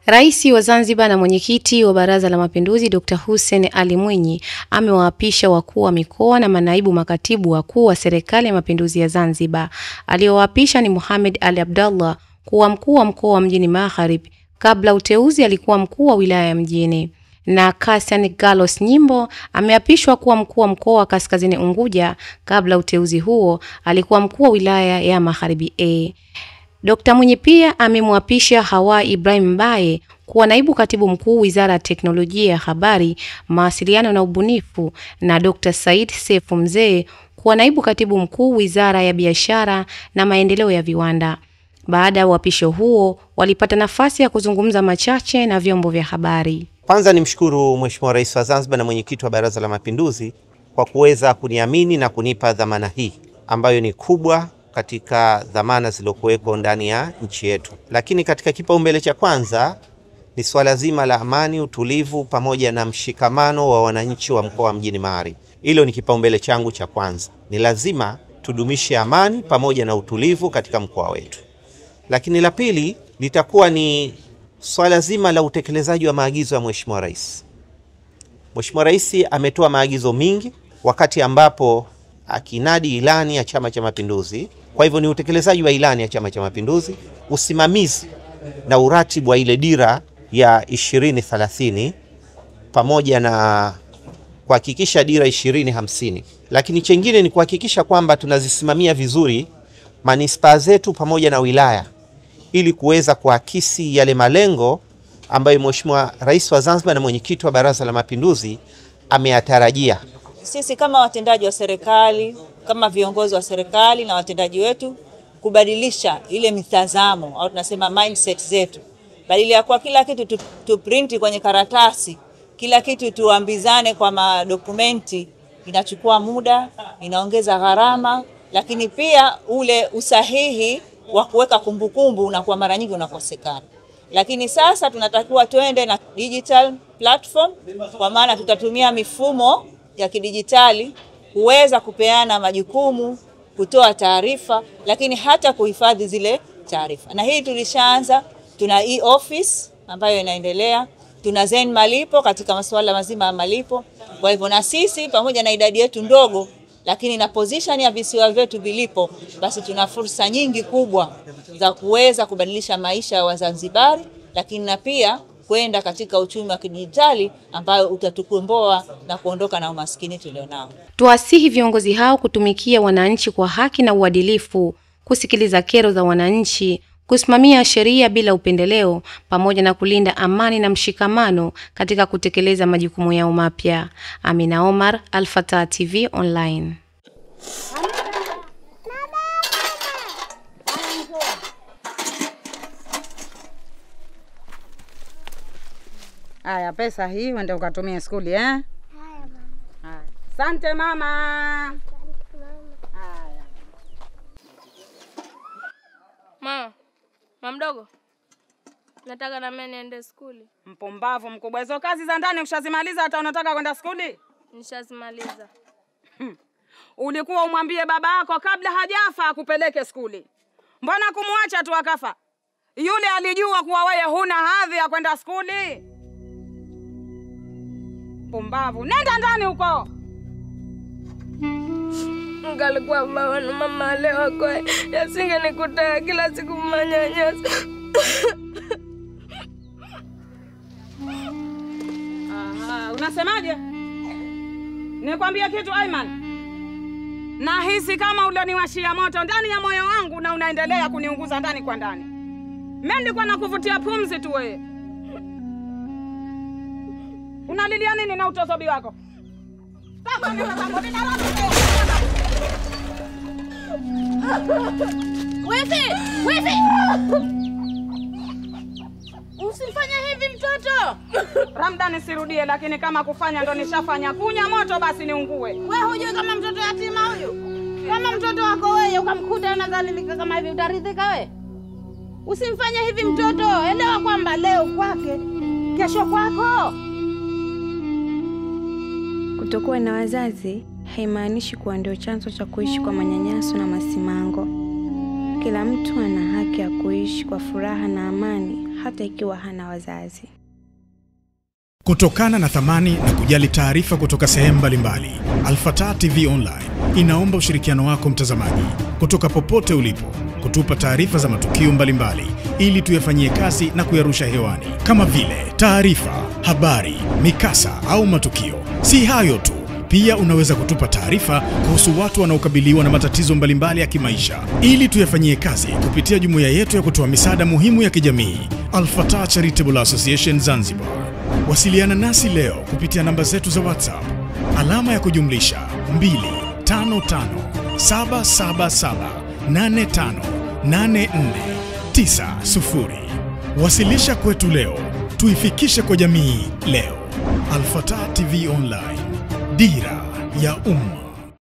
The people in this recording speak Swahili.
Rais wa Zanzibar na mwenyekiti wa Baraza la Mapinduzi Dr. Hussein Ali Mwinyi amewaapisha wakuu wa mikoa na manaibu makatibu wakuu wa Serikali ya Mapinduzi ya Zanzibar. Aliyowaapisha ni Mohamed Ali Abdallah kuwa mkuu wa mkoa wa Mjini Magharibi. Kabla uteuzi alikuwa mkuu wa wilaya ya Mjini. Na Cassian Gallos Nyimbo ameapishwa kuwa mkuu wa mkoa wa Kaskazini Unguja. Kabla uteuzi huo alikuwa mkuu wa wilaya ya Magharibi A. Dr. Mwinyi pia amemwapisha Hawa Ibrahim Mbaye kuwa naibu katibu mkuu Wizara ya Teknolojia ya Habari, Mawasiliano na Ubunifu na Dr. Said Sefu Mzee kuwa naibu katibu mkuu Wizara ya Biashara na Maendeleo ya Viwanda. Baada ya uapisho huo, walipata nafasi ya kuzungumza machache na vyombo vya habari. Kwanza nimshukuru Mheshimiwa Rais wa Zanzibar na mwenyekiti wa Baraza la Mapinduzi kwa kuweza kuniamini na kunipa dhamana hii ambayo ni kubwa katika dhamana zilizokuweko ndani ya nchi yetu. Lakini katika kipaumbele cha kwanza ni swala zima la amani, utulivu pamoja na mshikamano wa wananchi wa mkoa wa Mjini Magharibi. Hilo ni kipaumbele changu cha kwanza. Ni lazima tudumishe amani pamoja na utulivu katika mkoa wetu. Lakini la pili litakuwa ni swala zima la utekelezaji wa maagizo ya Mheshimiwa Rais. Mheshimiwa Rais ametoa maagizo mingi wakati ambapo akinadi ilani ya Chama cha Mapinduzi. Kwa hivyo ni utekelezaji wa ilani ya Chama cha Mapinduzi, usimamizi na uratibu wa ile dira ya 2030 pamoja na kuhakikisha dira 2050. Lakini chengine ni kuhakikisha kwamba tunazisimamia vizuri manispaa zetu pamoja na wilaya ili kuweza kuakisi yale malengo ambayo Mheshimiwa Rais wa Zanzibar na mwenyekiti wa Baraza la Mapinduzi ameyatarajia. Sisi kama watendaji wa serikali, kama viongozi wa serikali na watendaji wetu kubadilisha ile mitazamo au tunasema mindset zetu. Badala ya kwa kila kitu tu print kwenye karatasi, kila kitu tuambizane kwa madokumenti, inachukua muda, inaongeza gharama, lakini pia ule usahihi wa kuweka kumbukumbu unakuwa mara nyingi unakosekana. Lakini sasa tunatakiwa tuende na digital platform, kwa maana tutatumia mifumo ya kidijitali kuweza kupeana majukumu, kutoa taarifa, lakini hata kuhifadhi zile taarifa. Na hii tulishaanza, tuna e-office ambayo inaendelea, tuna Zen malipo katika masuala mazima ya malipo. Kwa hivyo na sisi pamoja na idadi yetu ndogo lakini na position ya visiwa vyetu vilipo, basi tuna fursa nyingi kubwa za kuweza kubadilisha maisha ya Wazanzibari, lakini na pia kwenda katika uchumi wa kidijitali ambayo utatukomboa na kuondoka na umaskini tulionao. Tuwasihi viongozi hao kutumikia wananchi kwa haki na uadilifu, kusikiliza kero za wananchi, kusimamia sheria bila upendeleo pamoja na kulinda amani na mshikamano katika kutekeleza majukumu yao mapya. Amina Omar, Al-Fatah TV Online. Haya, pesa hii uende ukatumie skuli Haya mama. Asante mama. Haya. Mama mdogo. Nataka na mimi niende skuli. Mpumbavu mkubwa. Hizo kazi za ndani ushazimaliza hata unataka kwenda skuli? Nishazimaliza. Ulikuwa umwambie baba yako kabla hajafa akupeleke skuli. Mbona kumwacha tu akafa? Yule alijua kuwa wewe huna hadhi ya kwenda skuli. Mpumbavu. Nenda ndani huko. Ngalikuwa baba na mama leo kwa yasingenikuta kila siku manyanyasa. Unasemaje? Nikwambia kitu Aiman. Nahisi kama ulioniwashia moto ndani ya moyo wangu na unaendelea kuniunguza ndani kwa ndani. Mimi nilikuwa nakuvutia pumzi tu wewe. Unalilia nini na utozobi wako? Wewe! Usifanye hivi mtoto. Ramda nisirudie, lakini kama kufanya ndo nishafanya. Kunya moto basi niungue. Wewe hujui kama mtoto yatima huyo? Kama mtoto wako wewe ukamkuta anadhalilika kama hivi utaridhika wewe? Usimfanye hivi mtoto. Elewa kwamba leo kwake, kesho kwako. Kutokuwa na wazazi haimaanishi kuwa ndio chanzo cha kuishi kwa manyanyaso na masimango. Kila mtu ana haki ya kuishi kwa furaha na amani hata ikiwa hana wazazi. Kutokana na thamani na kujali taarifa kutoka sehemu mbalimbali, Al-Fatah TV Online inaomba ushirikiano wako mtazamaji, kutoka popote ulipo, kutupa taarifa za matukio mbalimbali ili tuyafanyie kazi na kuyarusha hewani, kama vile taarifa, habari, mikasa au matukio. Si hayo tu, pia unaweza kutupa taarifa kuhusu watu wanaokabiliwa na matatizo mbalimbali ya kimaisha ili tuyafanyie kazi kupitia jumuiya yetu ya kutoa misaada muhimu ya kijamii, Al-Fatah Charitable Association Zanzibar. Wasiliana nasi leo kupitia namba zetu za WhatsApp alama ya kujumlisha 255 Wasilisha kwetu leo, tuifikishe kwa jamii leo. Al-Fatah TV Online, dira ya umma.